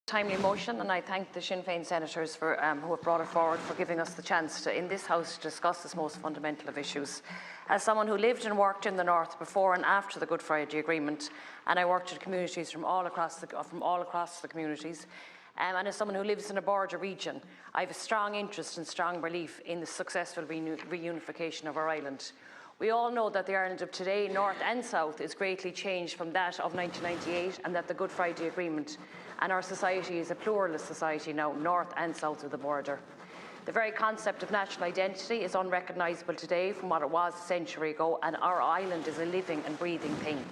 Timely motion, and I thank the Sinn Féin senators who have brought it forward for giving us the chance to, in this House, to discuss this most fundamental of issues. As someone who lived and worked in the North before and after the Good Friday Agreement, and I worked in communities from all across the communities, and as someone who lives in a border region, I have a strong interest and strong belief in the successful reunification of our island. We all know that the Ireland of today, North and South, is greatly changed from that of 1998, and that the Good Friday Agreement and our society is a pluralist society now, North and South of the border. The very concept of national identity is unrecognisable today from what it was a century ago, and our island is a living and breathing thing.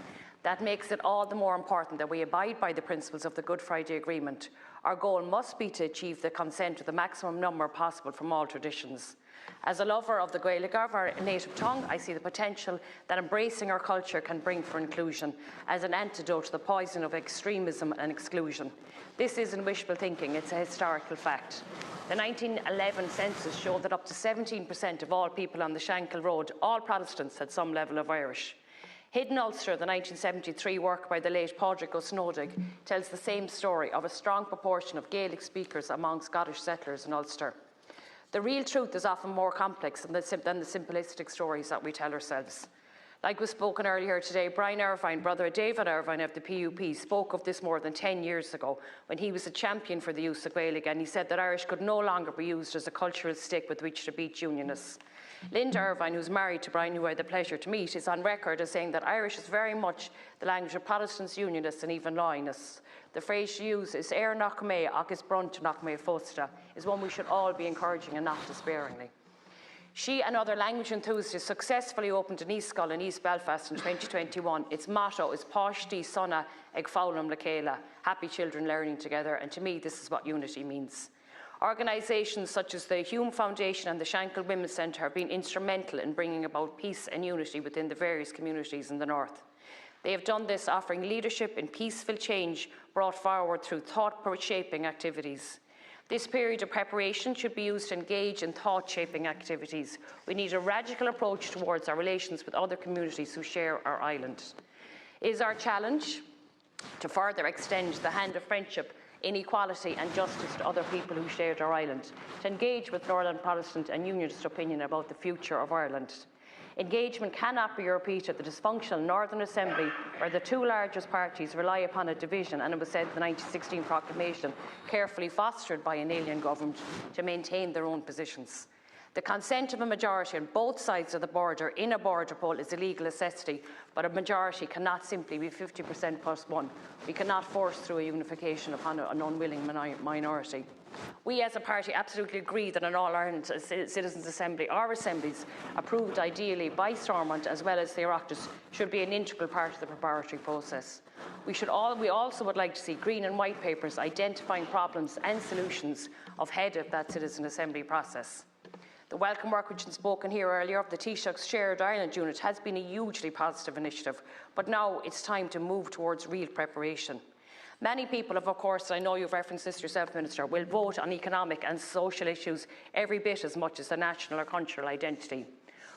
That makes it all the more important that we abide by the principles of the Good Friday Agreement. Our goal must be to achieve the consent of the maximum number possible from all traditions. As a lover of the Gaelic, of our native tongue, I see the potential that embracing our culture can bring for inclusion as an antidote to the poison of extremism and exclusion. This isn't wishful thinking, it's a historical fact. The 1911 census showed that up to 17% of all people on the Shankill Road, all Protestants, had some level of Irish. Hidden Ulster, the 1973 work by the late Padraig O'Snodig, tells the same story of a strong proportion of Gaelic speakers among Scottish settlers in Ulster. The real truth is often more complex than the simplistic stories that we tell ourselves. Like was spoken earlier today, Brian Irvine, brother of David Irvine of the PUP, spoke of this more than 10 years ago when he was a champion for the use of Gaelic, and he said that Irish could no longer be used as a cultural stick with which to beat Unionists. Linda Irvine, who's married to Brian, who I had the pleasure to meet, is on record as saying that Irish is very much the language of Protestants, Unionists and even Loyalists. The phrase she uses, "Air nach me, agus brunt nach me fosta," is one we should all be encouraging and not despairingly. She and other language enthusiasts successfully opened an East Skull in East Belfast in 2021. Its motto is Páistí Sona ag Fálam le Céile, happy children learning together, and to me this is what unity means. Organisations such as the Hume Foundation and the Shankill Women's Centre have been instrumental in bringing about peace and unity within the various communities in the North. They have done this offering leadership in peaceful change brought forward through thought-shaping activities. This period of preparation should be used to engage in thought-shaping activities. We need a radical approach towards our relations with other communities who share our island. It is our challenge to further extend the hand of friendship, inequality and justice to other people who shared our island, to engage with Northern Protestant and Unionist opinion about the future of Ireland. Engagement cannot be a repeat of the dysfunctional Northern Assembly, where the two largest parties rely upon a division, and it was said in the 1916 proclamation, carefully fostered by an alien government, to maintain their own positions. The consent of a majority on both sides of the border in a border poll is a legal necessity, but a majority cannot simply be 50% plus one. We cannot force through a unification upon an unwilling minority. We as a party absolutely agree that an All-Ireland Citizens' Assembly or assemblies approved ideally by Stormont as well as the Oireachtas should be an integral part of the preparatory process. We also would like to see green and white papers identifying problems and solutions ahead of that Citizen Assembly process. The welcome work which was spoken here earlier of the Taoiseach's Shared Ireland Unit has been a hugely positive initiative, but now it's time to move towards real preparation. Many people have, of course, I know you've referenced this yourself, Minister, will vote on economic and social issues every bit as much as the national or cultural identity.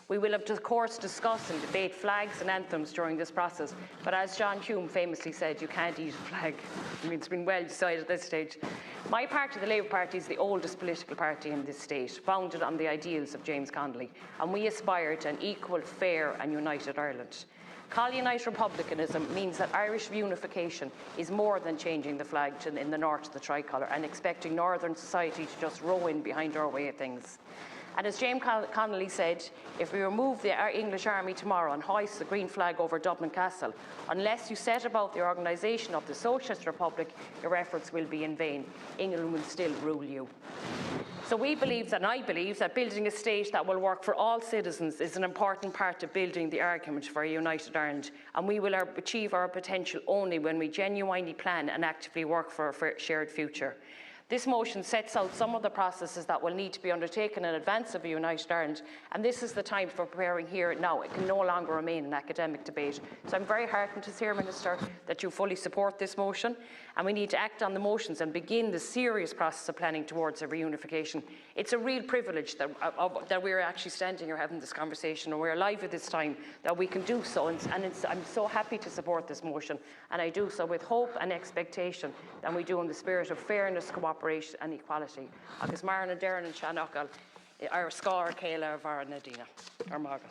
We will, of course, discuss and debate flags and anthems during this process, but as John Hume famously said, you can't eat a flag. I mean, it's been well decided at this stage. My party, the Labour Party, is the oldest political party in this state, founded on the ideals of James Connolly, and we aspire to an equal, fair and united Ireland. Colonite republicanism means that Irish unification is more than changing the flag in the north to the tricolour and expecting Northern society to just row in behind our way of things. And as James Connolly said, if we remove the English Army tomorrow and hoist the green flag over Dublin Castle, unless you set about the organisation of the Socialist Republic, your efforts will be in vain. England will still rule you. So we believe, and I believe, that building a state that will work for all citizens is an important part of building the argument for a united Ireland, and we will achieve our potential only when we genuinely plan and actively work for a shared future. This motion sets out some of the processes that will need to be undertaken in advance of a United Ireland, and this is the time for preparing here and now. It can no longer remain an academic debate. So I'm very heartened to hear, Minister, that you fully support this motion, and we need to act on the motions and begin the serious process of planning towards a reunification. It's a real privilege that we're actually standing here having this conversation, and we're alive at this time that we can do so, and I'm so happy to support this motion, and I do so with hope and expectation that we do in the spirit of fairness, cooperation and equality. Agus Marna Darren and Shanachal, our Scar Kayla of our Nadina, our Margaret.